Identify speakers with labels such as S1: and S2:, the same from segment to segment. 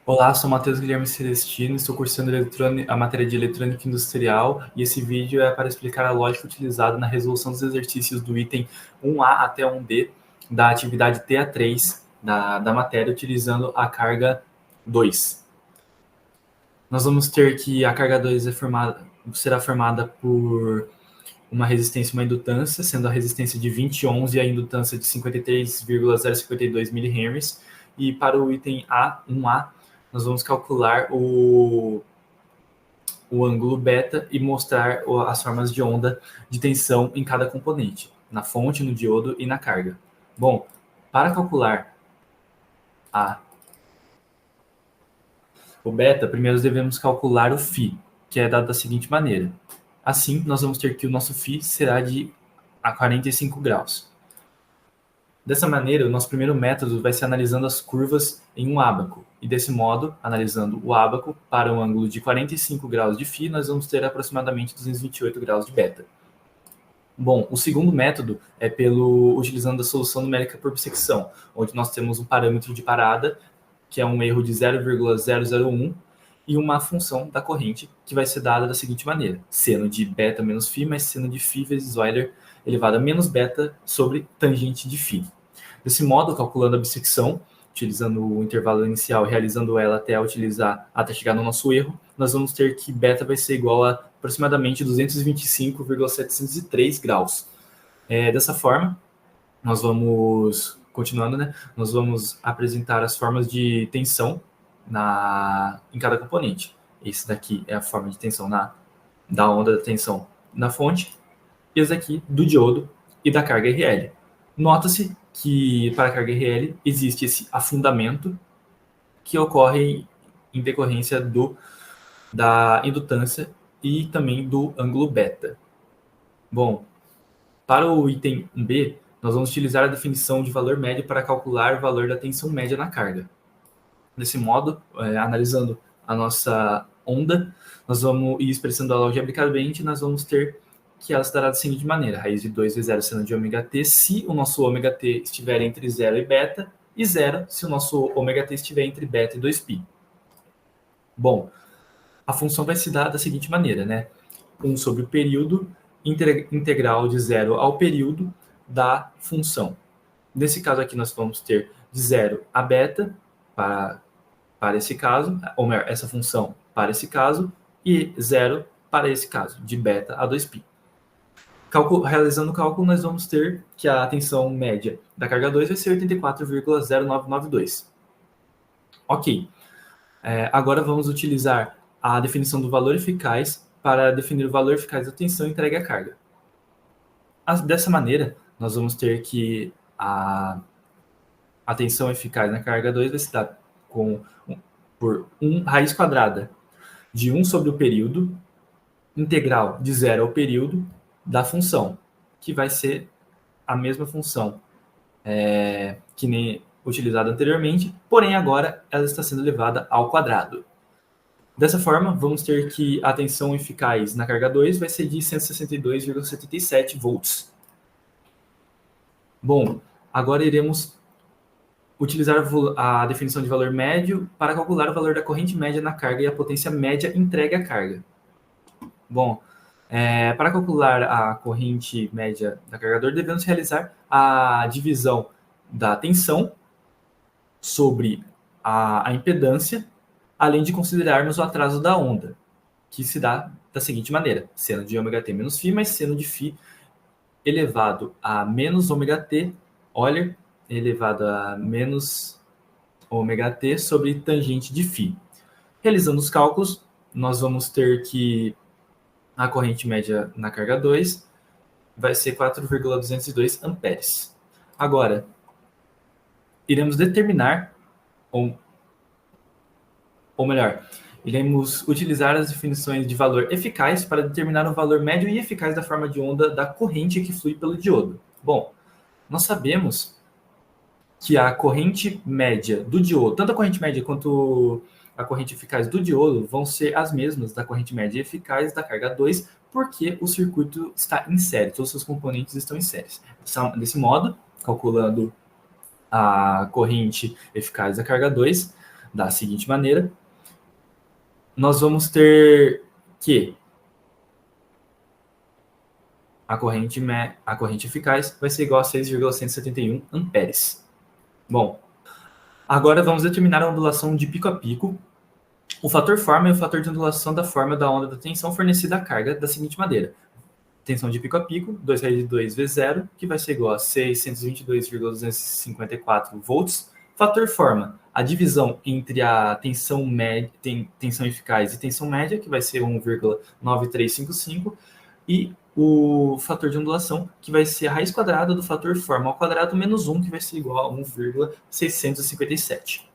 S1: Olá, sou Matheus Guilherme Celestino, estou cursando a matéria de Eletrônica Industrial e esse vídeo é para explicar a lógica utilizada na resolução dos exercícios do item 1A até 1D da atividade TA3 da matéria, utilizando a carga 2. Nós vamos ter que a carga 2 será formada por uma resistência e uma indutância, sendo a resistência de 20 ohms e a indutância de 53,052 mH. E para o item A1A, nós vamos calcular o ângulo beta e mostrar as formas de onda de tensão em cada componente, na fonte, no diodo e na carga. Bom, para calcular o beta, primeiro devemos calcular o φ, que é dado da seguinte maneira. Assim, nós vamos ter que o nosso φ será de 45 graus. Dessa maneira, o nosso primeiro método vai ser analisando as curvas em um ábaco. E desse modo, analisando o ábaco para um ângulo de 45 graus de φ, nós vamos ter aproximadamente 228 graus de beta. Bom, o segundo método é utilizando a solução numérica por bissecção, onde nós temos um parâmetro de parada, que é um erro de 0,001, e uma função da corrente, que vai ser dada da seguinte maneira: seno de beta menos φ mais seno de φ vezes Euler elevado a menos beta sobre tangente de φ. Desse modo, calculando a bissecção, utilizando o intervalo inicial e realizando ela até chegar no nosso erro, nós vamos ter que beta vai ser igual a aproximadamente 225,703 graus. Dessa forma, nós vamos, continuando, né? Nós vamos apresentar as formas de tensão em cada componente. Esse daqui é a forma de tensão da onda da tensão na fonte, e esse daqui do diodo e da carga RL. Nota-se que para a carga RL existe esse afundamento que ocorre em decorrência da indutância e também do ângulo beta. Bom, para o item B, nós vamos utilizar a definição de valor médio para calcular o valor da tensão média na carga. Desse modo, analisando a nossa onda, nós vamos ir expressando ela algebricamente, nós vamos ter que ela se dará da seguinte maneira: raiz de 2 vezes 0 seno de ômega-t, se o nosso ômega-t estiver entre 0 e beta, e 0 se o nosso ômega-t estiver entre beta e 2π. Bom, a função vai se dar da seguinte maneira, né? 1 sobre o período, integral de 0 ao período da função. Nesse caso aqui, nós vamos ter de 0 a beta para esse caso, ou melhor, essa função para esse caso, e 0 para esse caso, de beta a 2π. Realizando o cálculo, nós vamos ter que a tensão média da carga 2 vai ser 84,0992. Ok. Agora vamos utilizar a definição do valor eficaz para definir o valor eficaz da tensão entregue à carga. Dessa maneira, nós vamos ter que a tensão eficaz na carga 2 vai se dar por raiz quadrada de 1 sobre o período, integral de 0 ao período, da função, que vai ser a mesma função que nem utilizada anteriormente, porém agora ela está sendo elevada ao quadrado. Dessa forma, vamos ter que a tensão eficaz na carga 2 vai ser de 162,77 volts. Bom, agora iremos utilizar a definição de valor médio para calcular o valor da corrente média na carga e a potência média entregue à carga. Bom, para calcular a corrente média da carregador, devemos realizar a divisão da tensão sobre a impedância, além de considerarmos o atraso da onda, que se dá da seguinte maneira: seno de ômega-t menos φ mais seno de φ elevado a menos ômega-t, Euler, elevado a menos ômega-t sobre tangente de φ. Realizando os cálculos, nós vamos ter que a corrente média na carga 2 vai ser 4,202 amperes. Agora, iremos determinar, ou melhor, iremos utilizar as definições de valor eficaz para determinar o valor médio e eficaz da forma de onda da corrente que flui pelo diodo. Bom, nós sabemos que a corrente média do diodo, tanto a corrente média quanto a corrente eficaz do diodo, vão ser as mesmas da corrente média eficaz da carga 2, porque o circuito está em série, todos os seus componentes estão em série. Desse modo, calculando a corrente eficaz da carga 2, da seguinte maneira. Nós vamos ter que a corrente eficaz vai ser igual a 6,171 amperes. Bom, agora vamos determinar a ondulação de pico a pico. O fator forma é o fator de ondulação da forma da onda da tensão fornecida à carga da seguinte maneira. Tensão de pico a pico, 2 raiz de 2 vezes 0, que vai ser igual a 622,254 volts. Fator forma, a divisão entre a tensão eficaz e tensão média, que vai ser 1,9355, e o fator de ondulação, que vai ser a raiz quadrada do fator forma ao quadrado menos 1, que vai ser igual a 1,657.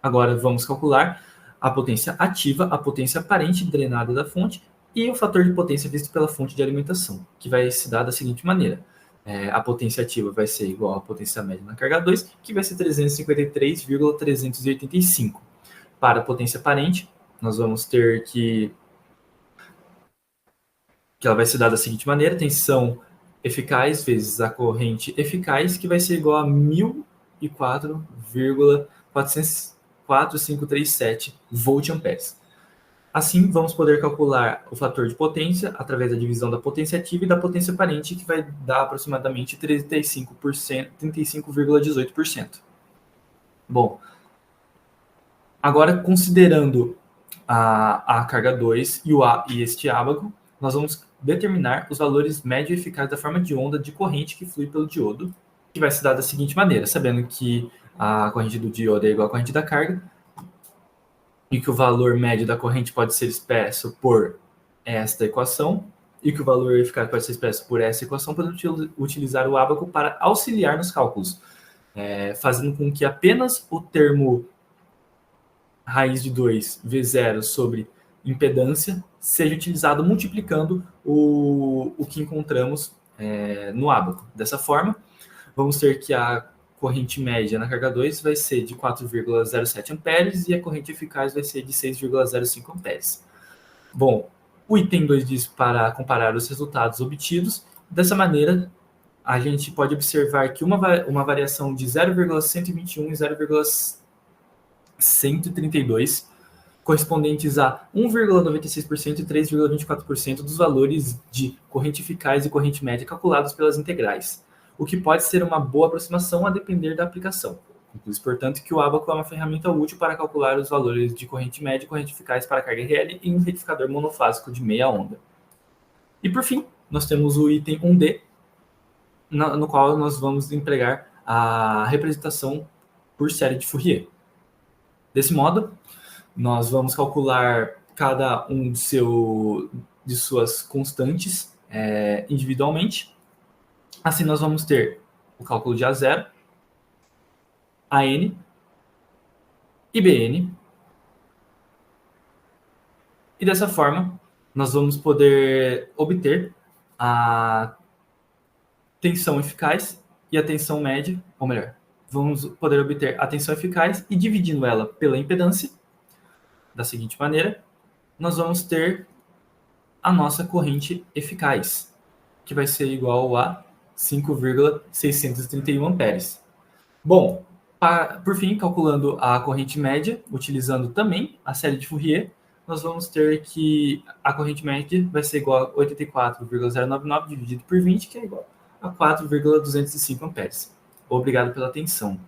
S1: Agora vamos calcular a potência ativa, a potência aparente drenada da fonte e o fator de potência visto pela fonte de alimentação, que vai se dar da seguinte maneira. A potência ativa vai ser igual à potência média na carga 2, que vai ser 353,385. Para a potência aparente, nós vamos ter que ela vai se dar da seguinte maneira, tensão eficaz vezes a corrente eficaz, que vai ser igual a 1004,4537 volt-amperes. Assim, vamos poder calcular o fator de potência através da divisão da potência ativa e da potência aparente, que vai dar aproximadamente 35,18%. Bom, agora considerando a carga 2 e este ábaco, nós vamos determinar os valores médio e eficaz da forma de onda de corrente que flui pelo diodo, que vai se dar da seguinte maneira, sabendo que a corrente do diodo é igual à corrente da carga, e que o valor médio da corrente pode ser expresso por esta equação, e que o valor eficaz pode ser expresso por essa equação, podemos utilizar o ábaco para auxiliar nos cálculos, fazendo com que apenas o termo raiz de 2 vezes 0 sobre impedância seja utilizado multiplicando o que encontramos no ábaco. Dessa forma, vamos ter que a corrente média na carga 2 vai ser de 4,07 amperes e a corrente eficaz vai ser de 6,05 amperes. Bom, o item 2 diz para comparar os resultados obtidos. Dessa maneira, a gente pode observar que uma variação de 0,121 e 0,132, correspondentes a 1,96% e 3,24% dos valores de corrente eficaz e corrente média calculados pelas integrais, o que pode ser uma boa aproximação a depender da aplicação. Conclui-se, portanto, que o ábaco é uma ferramenta útil para calcular os valores de corrente média e corrente eficaz para a carga RL em um retificador monofásico de meia onda. E, por fim, nós temos o item 1D, no qual nós vamos empregar a representação por série de Fourier. Desse modo, nós vamos calcular cada um de suas constantes individualmente. Assim, nós vamos ter o cálculo de A0, AN e BN. E dessa forma, nós vamos poder obter a tensão eficaz e a tensão média, ou melhor, vamos poder obter a tensão eficaz e dividindo ela pela impedância, da seguinte maneira, nós vamos ter a nossa corrente eficaz, que vai ser igual a 5,631 amperes. Bom, por fim, calculando a corrente média, utilizando também a série de Fourier, nós vamos ter que a corrente média vai ser igual a 84,099 dividido por 20, que é igual a 4,205 amperes. Obrigado pela atenção.